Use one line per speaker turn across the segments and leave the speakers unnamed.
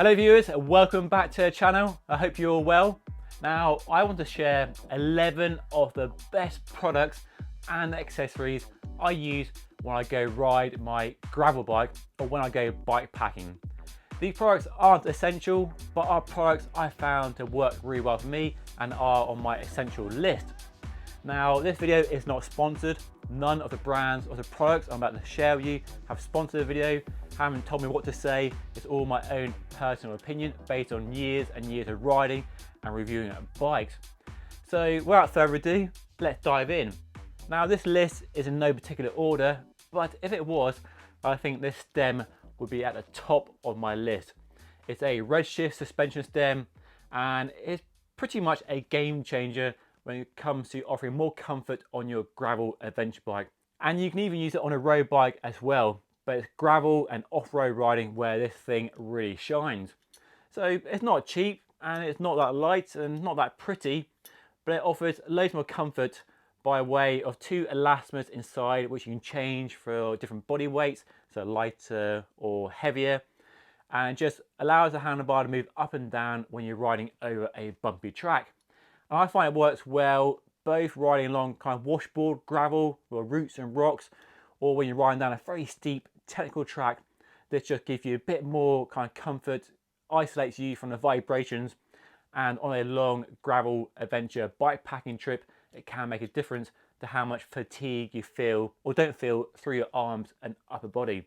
Hello viewers, welcome back to the channel. I hope you're all well. Now I want to share 11 of the best products and accessories I use when I go ride my gravel bike or when I go bike packing. These products aren't essential, but are products I found to work really well for me and are on my essential list. Now this video is not sponsored. None of the brands or the products I'm about to share with you have sponsored the video, haven't told me what to say. It's all my own personal opinion based on years and years of riding and reviewing bikes. So without further ado, let's dive in. Now this list is in no particular order, but if it was, I think this stem would be at the top of my list. It's a Redshift suspension stem and it's pretty much a game changer when it comes to offering more comfort on your gravel adventure bike. And you can even use it on a road bike as well, but it's gravel and off-road riding where this thing really shines. So it's not cheap and it's not that light and not that pretty, but it offers loads more comfort by way of two elastomers inside, which you can change for different body weights, so lighter or heavier, and it just allows the handlebar to move up and down when you're riding over a bumpy track. And I find it works well both riding along kind of washboard gravel or roots and rocks, or when you're riding down a very steep technical track. This just gives you a bit more kind of comfort, isolates you from the vibrations, and on a long gravel adventure bike packing trip, it can make a difference to how much fatigue you feel or don't feel through your arms and upper body.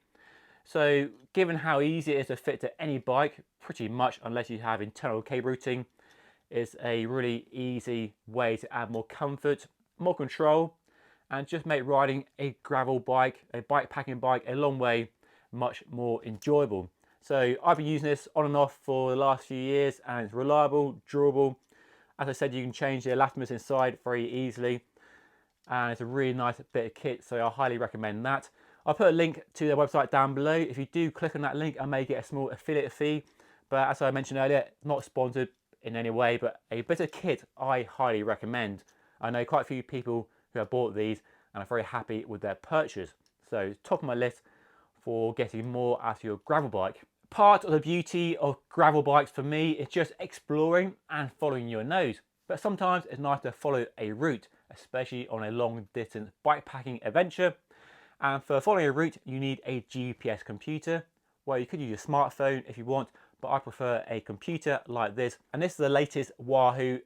So given how easy it is to fit to any bike, pretty much unless you have internal cable routing, is a really easy way to add more comfort, more control, and just make riding a gravel bike, a bike packing bike, a long way much more enjoyable. So I've been using this on and off for the last few years and it's reliable, durable. As I said, you can change the elastomers inside very easily and it's a really nice bit of kit, so I highly recommend that. I'll put a link to their website down below. If you do click on that link, I may get a small affiliate fee, but as I mentioned earlier, not sponsored in any way, but a bit of kit I highly recommend. I know quite a few people who have bought these and are very happy with their purchase. So it's top of my list for getting more out of your gravel bike. Part of the beauty of gravel bikes for me is just exploring and following your nose. But sometimes it's nice to follow a route, especially on a long distance bike packing adventure. And for following a route, you need a GPS computer. Well, you could use your smartphone if you want, but I prefer a computer like this. And this is the latest Wahoo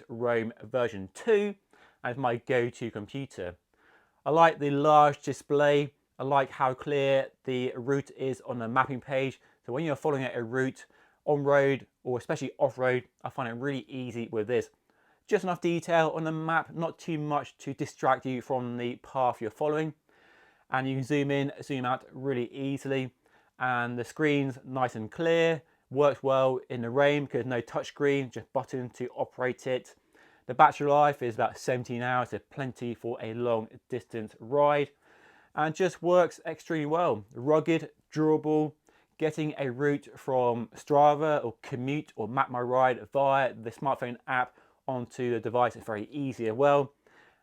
Roam version 2 and it's my go-to computer. I like the large display. I like how clear the route is on the mapping page. So when you're following a route on road or especially off-road, I find it really easy with this. Just enough detail on the map, not too much to distract you from the path you're following. And you can zoom in, zoom out really easily. And the screen's nice and clear, works well in the rain because no touchscreen, just button to operate it. The battery life is about 17 hours, so plenty for a long distance ride. And just works extremely well. Rugged, durable, getting a route from Strava or Commute or Map My Ride via the smartphone app onto the device is very easy as well.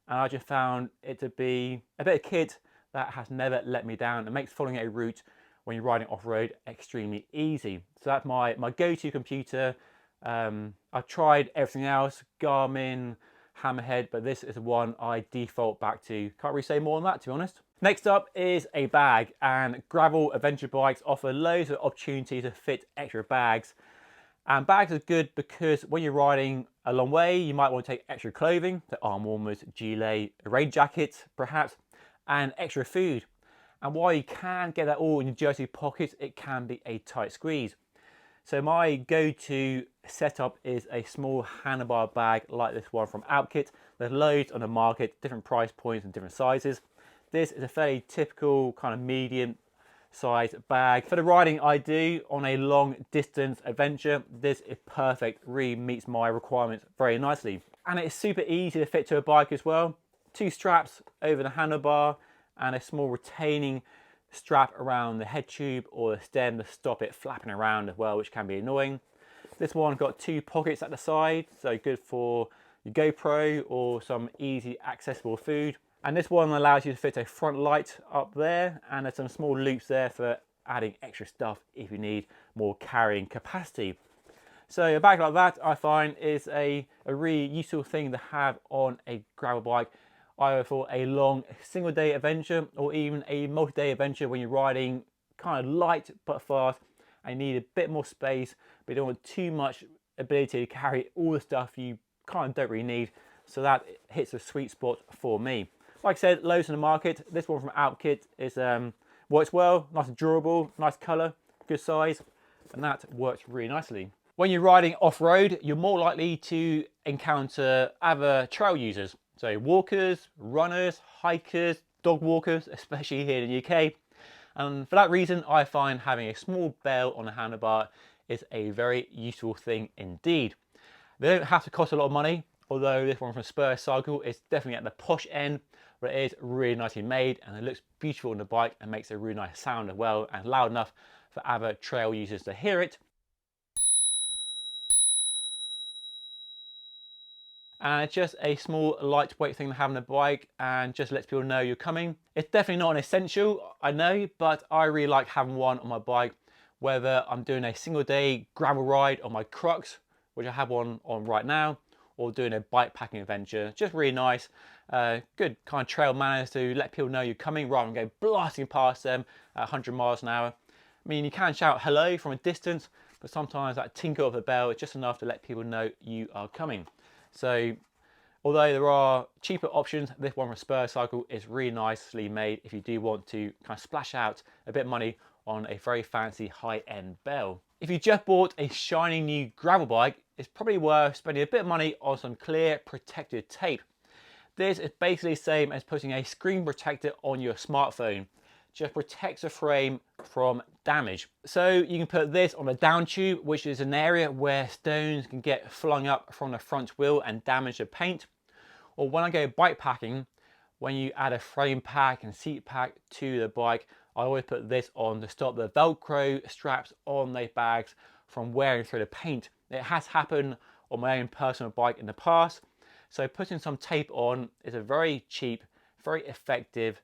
And I just found it to be a bit of kit that has never let me down. It makes following a route when you're riding off-road extremely easy. So that's my go-to computer. I've tried everything else, Garmin, Hammerhead, but this is the one I default back to. Can't really say more on that, to be honest. Next up is a bag, and gravel adventure bikes offer loads of opportunities to fit extra bags. And bags are good because when you're riding a long way, you might want to take extra clothing, so arm warmers, gilet, a rain jacket perhaps, and extra food. And while you can get that all in your jersey pockets, it can be a tight squeeze. So my go-to setup is a small handlebar bag like this one from Alpkit. There's loads on the market, different price points and different sizes. This is a fairly typical kind of medium size bag. For the riding I do on a long distance adventure, this is perfect, really meets my requirements very nicely. And it's super easy to fit to a bike as well. Two straps over the handlebar and a small retaining strap around the head tube or the stem to stop it flapping around as well, which can be annoying. This one got two pockets at the side, so good for your GoPro or some easy accessible food. And this one allows you to fit a front light up there, and there's some small loops there for adding extra stuff if you need more carrying capacity. So a bag like that I find is a really useful thing to have on a gravel bike, either for a long single day adventure or even a multi-day adventure when you're riding kind of light but fast and you need a bit more space, but you don't want too much ability to carry all the stuff you kind of don't really need. So that hits a sweet spot for me. Like I said, loads in the market. This one from Alpkit is works well, nice and durable, nice color, good size, and that works really nicely. When you're riding off-road, you're more likely to encounter other trail users. So walkers, runners, hikers, dog walkers, especially here in the UK. And for that reason, I find having a small bell on the handlebar is a very useful thing indeed. They don't have to cost a lot of money, although this one from Spur Cycle is definitely at the posh end, but it is really nicely made and it looks beautiful on the bike and makes a really nice sound as well and loud enough for other trail users to hear it. And it's just a small lightweight thing to have on the bike and just lets people know you're coming. It's definitely not an essential, I know, but I really like having one on my bike, whether I'm doing a single day gravel ride on my Crux, which I have one on right now, or doing a bike packing adventure. Just really nice, good kind of trail manners to let people know you're coming rather than go blasting past them at 100 miles an hour. I mean, you can shout hello from a distance, but sometimes that tinkle of the bell is just enough to let people know you are coming. So although there are cheaper options, this one from Spur Cycle is really nicely made if you do want to kind of splash out a bit of money on a very fancy high-end bell. If you just bought a shiny new gravel bike, it's probably worth spending a bit of money on some clear protective tape. This is basically the same as putting a screen protector on your smartphone. Just protects the frame from damage. So you can put this on a down tube, which is an area where stones can get flung up from the front wheel and damage the paint. Or when I go bike packing, when you add a frame pack and seat pack to the bike, I always put this on to stop the Velcro straps on those bags from wearing through the paint. It has happened on my own personal bike in the past. So putting some tape on is a very cheap, very effective,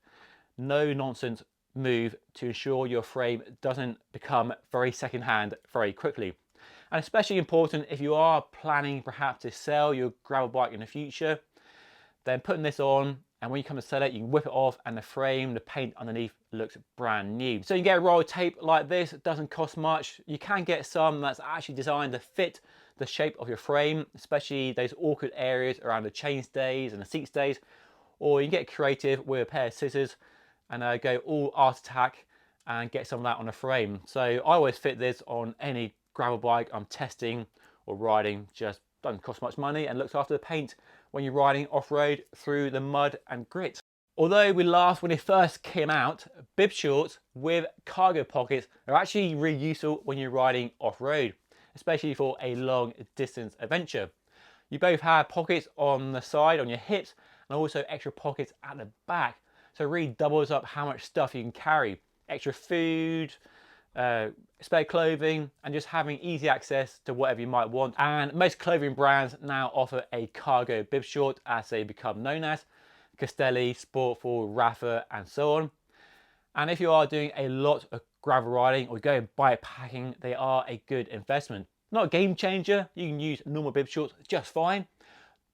no nonsense move to ensure your frame doesn't become very secondhand very quickly. And especially important if you are planning perhaps to sell your gravel bike in the future, then putting this on, and when you come to sell it, you can whip it off and the frame, the paint underneath looks brand new. So you get a roll of tape like this, it doesn't cost much. You can get some that's actually designed to fit the shape of your frame, especially those awkward areas around the chainstays and the seat stays, or you can get creative with a pair of scissors and go all art attack and get some of that on the frame. So I always fit this on any gravel bike I'm testing or riding. Just doesn't cost much money and looks after the paint when you're riding off-road through the mud and grit. Although we laughed when it first came out, bib shorts with cargo pockets are actually really useful when you're riding off-road, especially for a long distance adventure. You both have pockets on the side, on your hips, and also extra pockets at the back. So it really doubles up how much stuff you can carry. Extra food, spare clothing, and just having easy access to whatever you might want. And most clothing brands now offer a cargo bib short, as they become known as. Castelli, Sportful, Rafa, and so on. And if you are doing a lot of gravel riding or going bike packing, they are a good investment. Not a game changer, you can use normal bib shorts just fine.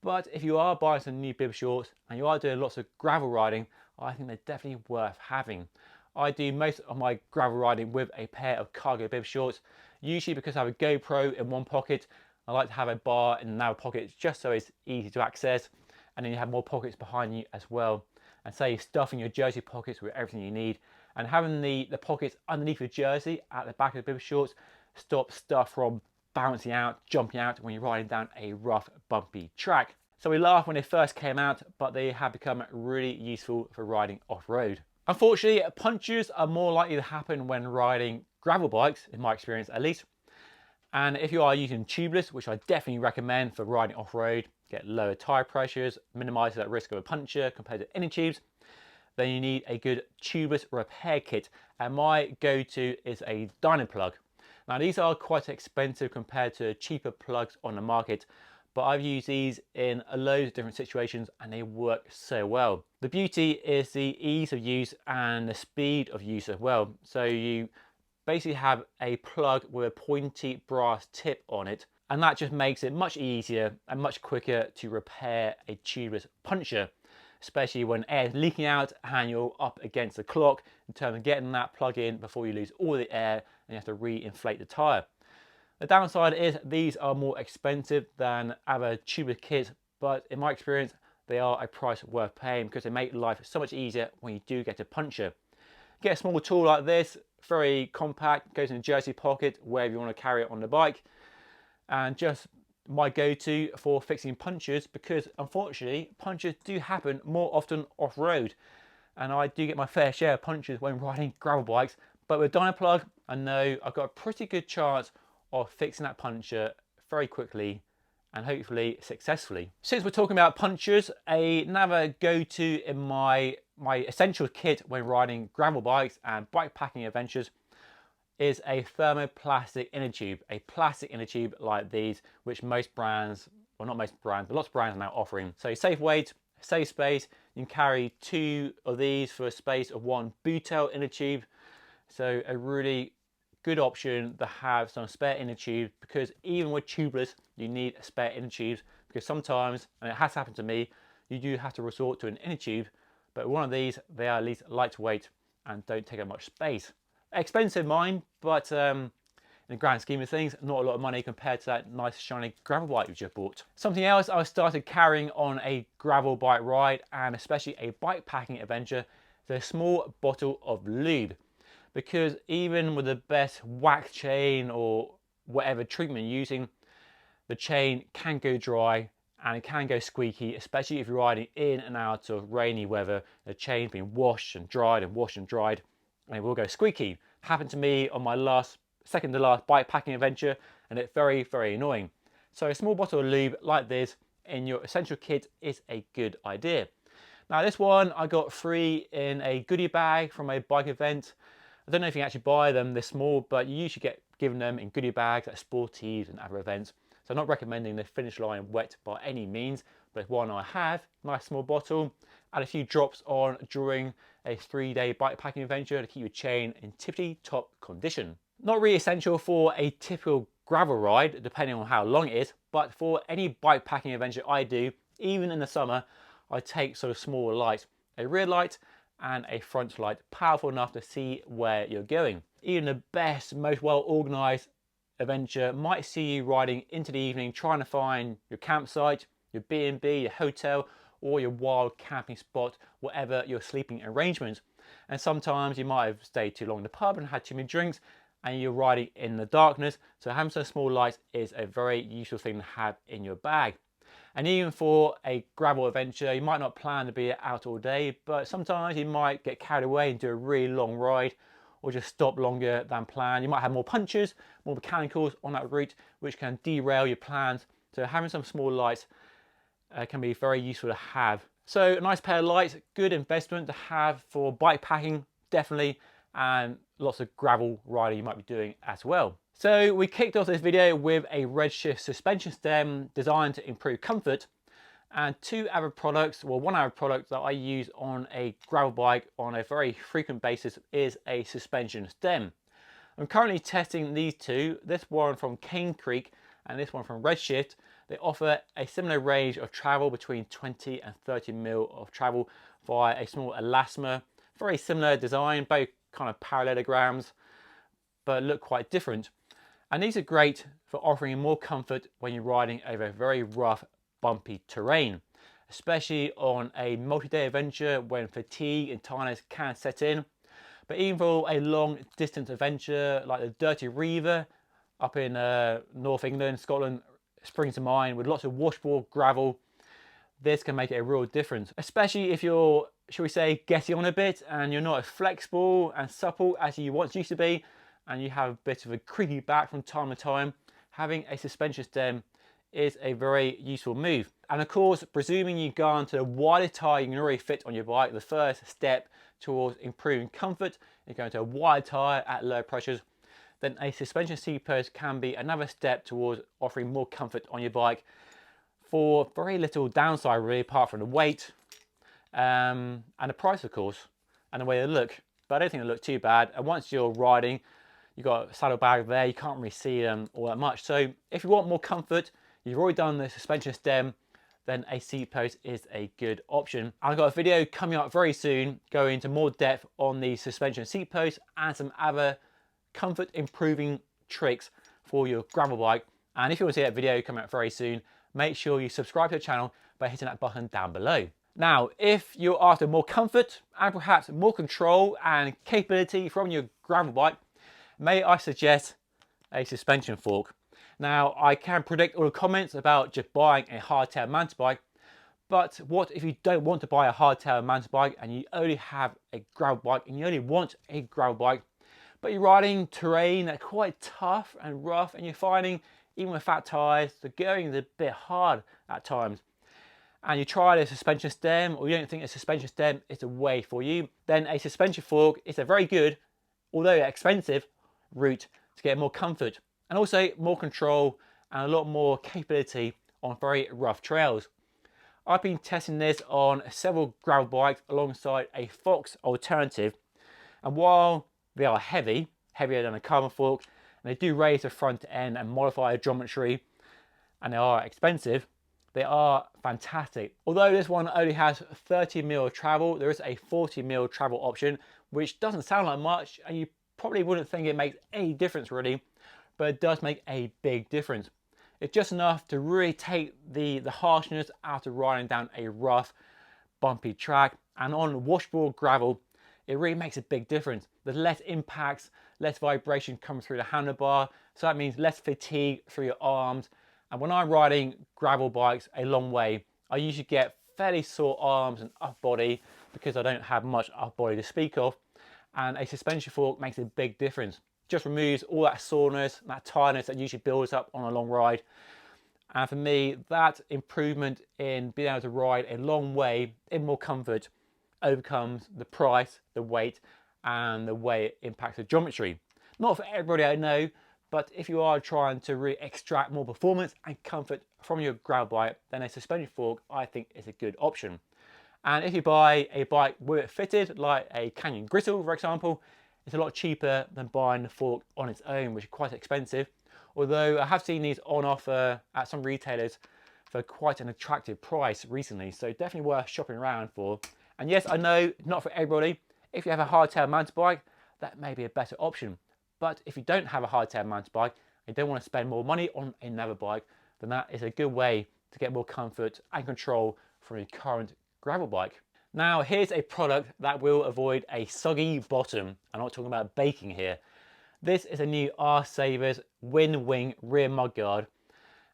But if you are buying some new bib shorts and you are doing lots of gravel riding, I think they're definitely worth having. I do most of my gravel riding with a pair of cargo bib shorts, usually because I have a GoPro in one pocket. I like to have a bar in another pocket just so it's easy to access, and then you have more pockets behind you as well. And say you're stuffing your jersey pockets with everything you need, and having the pockets underneath your jersey at the back of the bib shorts stops stuff from bouncing out, jumping out when you're riding down a rough, bumpy track. So we laughed when they first came out, but they have become really useful for riding off-road. Unfortunately, punctures are more likely to happen when riding gravel bikes, in my experience at least. And if you are using tubeless, which I definitely recommend for riding off-road, get lower tire pressures, minimize that risk of a puncture compared to any tubes, then you need a good tubeless repair kit. And my go-to is a Dynaplug. Now these are quite expensive compared to cheaper plugs on the market, but I've used these in loads of different situations and they work so well. The beauty is the ease of use and the speed of use as well. So you basically have a plug with a pointy brass tip on it, and that just makes it much easier and much quicker to repair a tubeless puncture, especially when air is leaking out and you're up against the clock in terms of getting that plug in before you lose all the air and you have to re-inflate the tyre. The downside is these are more expensive than other tubeless kits, but in my experience, they are a price worth paying because they make life so much easier when you do get a puncture. Get a small tool like this, very compact, goes in a jersey pocket, wherever you want to carry it on the bike, and just my go-to for fixing punctures, because unfortunately punctures do happen more often off-road, and I do get my fair share of punctures when riding gravel bikes. But with Dynaplug, I know I've got a pretty good chance of fixing that puncture very quickly and hopefully successfully. Since we're talking about punctures, another go-to in my essential kit when riding gravel bikes and bikepacking adventures is a thermoplastic inner tube, a plastic inner tube like these, which most brands, well not most brands, but lots of brands are now offering. So safe weight, safe space. You can carry 2 of these for a space of 1 butyl inner tube. So a really good option to have some spare inner tubes, because even with tubeless, you need a spare inner tubes, because sometimes, and it has happened to me, you do have to resort to an inner tube, but one of these, they are at least lightweight and don't take up much space. Expensive, mind, but in the grand scheme of things, not a lot of money compared to that nice shiny gravel bike you just bought. Something else I started carrying on a gravel bike ride, and especially a bike packing adventure, is a small bottle of lube. Because even with the best wax chain or whatever treatment you're using, the chain can go dry and it can go squeaky, especially if you're riding in and out of rainy weather. The chain's been washed and dried and washed and dried, and it will go squeaky. Happened to me on my second to last bike packing adventure, and it's very, very annoying. So a small bottle of lube like this in your essential kit is a good idea. Now this one I got free in a goodie bag from a bike event. I don't know if you can actually buy them this small, but you usually get given them in goodie bags at sporties and other events. So I'm not recommending the finish line wet by any means, but it's one I have. Nice small bottle. Add a few drops on during a 3-day bikepacking adventure to keep your chain in tippy-top condition. Not really essential for a typical gravel ride, depending on how long it is, but for any bikepacking adventure I do, even in the summer, I take sort of small lights, a rear light and a front light, powerful enough to see where you're going. Even the best, most well-organized adventure might see you riding into the evening trying to find your campsite, your B&B, your hotel, or your wild camping spot, whatever your sleeping arrangement. And sometimes you might have stayed too long in the pub and had too many drinks, and you're riding in the darkness. So having some small lights is a very useful thing to have in your bag. And even for a gravel adventure, you might not plan to be out all day, but sometimes you might get carried away and do a really long ride, or just stop longer than planned. You might have more punctures, more mechanicals on that route, which can derail your plans. So having some small lights can be very useful to have. So a nice pair of lights, good investment to have for bike packing, definitely, and lots of gravel riding you might be doing as well. So we kicked off this video with a Redshift suspension stem designed to improve comfort, and 2 other products, well 1 other product that I use on a gravel bike on a very frequent basis is a suspension stem. I'm currently testing these 2, this one from Cane Creek and this one from Redshift. They offer a similar range of travel, between 20 and 30 mil of travel via a small elastomer. Very similar design, both kind of parallelograms, but look quite different. And these are great for offering more comfort when you're riding over very rough, bumpy terrain, especially on a multi-day adventure when fatigue and tiredness can set in. But even for a long distance adventure like the Dirty Reaver up in North England, Scotland springs to mind, with lots of washboard gravel, this can make it a real difference, especially if you're, shall we say, getting on a bit and you're not as flexible and supple as you once used to be, and you have a bit of a creaky back from time to time. Having a suspension stem is a very useful move. And of course, presuming you go onto a wider tyre you can already fit on your bike, the first step towards improving comfort is going to a wide tyre at low pressures, then a suspension seat post can be another step towards offering more comfort on your bike for very little downside really, apart from the weight and the price of course, and the way they look. But I don't think they look too bad, and once you're riding, You've got a saddlebag there, you can't really see them all that much. So if you want more comfort, you've already done the suspension stem, then a seat post is a good option. I've got a video coming up very soon going into more depth on the suspension seat post and some other comfort improving tricks for your gravel bike. And if you want to see that video coming up very soon, make sure you subscribe to the channel by hitting that button down below. Now, if you're after more comfort and perhaps more control and capability from your gravel bike, may I suggest a suspension fork. Now, I can predict all the comments about just buying a hardtail mountain bike, but what if you don't want to buy a hardtail mountain bike and you only have a gravel bike and you only want a gravel bike, but you're riding terrain that's quite tough and rough and you're finding, even with fat tires, the going is a bit hard at times, and you try a suspension stem or you don't think a suspension stem is the way for you, then a suspension fork is a very good, although expensive, route to get more comfort and also more control and a lot more capability on very rough trails. I've been testing this on several gravel bikes alongside a Fox alternative, and while they are heavy, heavier than a carbon fork, and they do raise the front end and modify the geometry, and they are expensive, they are fantastic. Although this one only has 30mm travel, there is a 40mm travel option, which doesn't sound like much, and you probably wouldn't think it makes any difference really, but it does make a big difference. It's just enough to really take the harshness out of riding down a rough, bumpy track, and on washboard gravel, it really makes a big difference. There's less impacts, less vibration coming through the handlebar, so that means less fatigue through your arms. And when I'm riding gravel bikes a long way, I usually get fairly sore arms and upper body because I don't have much upper body to speak of, and a suspension fork makes a big difference. Just removes all that soreness, that tiredness that usually builds up on a long ride. And for me, that improvement in being able to ride a long way in more comfort overcomes the price, the weight, and the way it impacts the geometry. Not for everybody, I know, but if you are trying to really extract more performance and comfort from your gravel bike, then a suspension fork I think is a good option. And if you buy a bike with it fitted, like a Canyon Grittle for example, it's a lot cheaper than buying the fork on its own, which is quite expensive. Although I have seen these on offer at some retailers for quite an attractive price recently, so definitely worth shopping around for. And yes, I know, not for everybody. If you have a hardtail mountain bike, that may be a better option. But if you don't have a hardtail mountain bike, and you don't want to spend more money on another bike, then that is a good way to get more comfort and control from your current gravel bike. Now, here's a product that will avoid a soggy bottom. I'm not talking about baking here. This is a new R-Savers Wind Wing rear mudguard.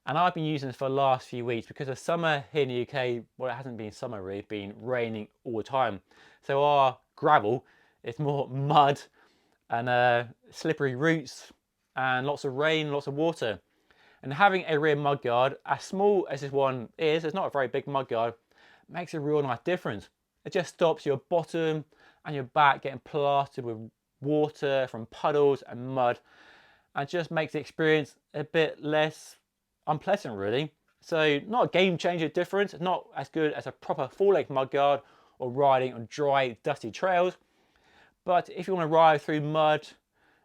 And I've been using this for the last few weeks because the summer here in the UK, well, it hasn't been summer really, it's been raining all the time. So our gravel is more mud and slippery roots and lots of rain, lots of water. And having a rear mudguard, as small as this one is, it's not a very big mudguard, makes a real nice difference. It just stops your bottom and your back getting plastered with water from puddles and mud, and just makes the experience a bit less unpleasant really. So not a game changer difference, not as good as a proper full-length mudguard or riding on dry, dusty trails. But if you want to ride through mud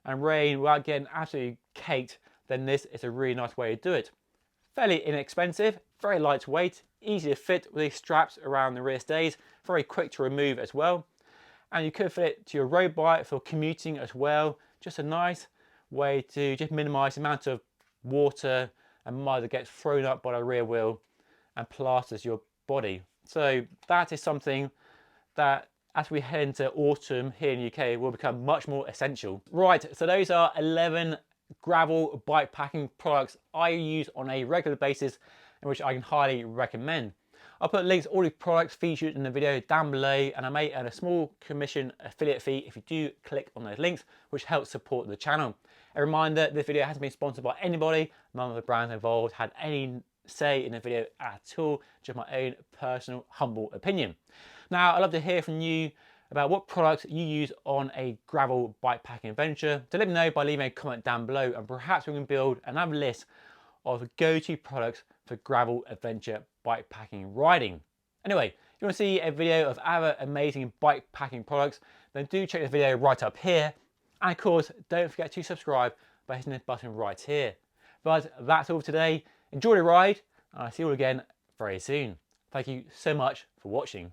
and rain without getting absolutely caked, then this is a really nice way to do it. Fairly inexpensive, very lightweight, easy to fit with these straps around the rear stays, very quick to remove as well. And you could fit it to your road bike for commuting as well. Just a nice way to just minimize the amount of water and mud that gets thrown up by the rear wheel and plasters your body. So that is something that as we head into autumn here in the UK will become much more essential. Right, so those are 11 gravel bike packing products I use on a regular basis and which I can highly recommend. I'll put links to all the products featured in the video down below, and I may earn a small commission affiliate fee if you do click on those links, which helps support the channel. A reminder, this video hasn't been sponsored by anybody. None of the brands involved had any say in the video at all, just my own personal humble opinion. Now, I'd love to hear from you about what products you use on a gravel bike packing adventure. So let me know by leaving a comment down below, and perhaps we can build another list of go-to products for gravel adventure bike packing riding. Anyway, if you want to see a video of other amazing bike packing products, then do check the video right up here. And of course, don't forget to subscribe by hitting the button right here. But that's all for today. Enjoy the ride, and I'll see you all again very soon. Thank you so much for watching.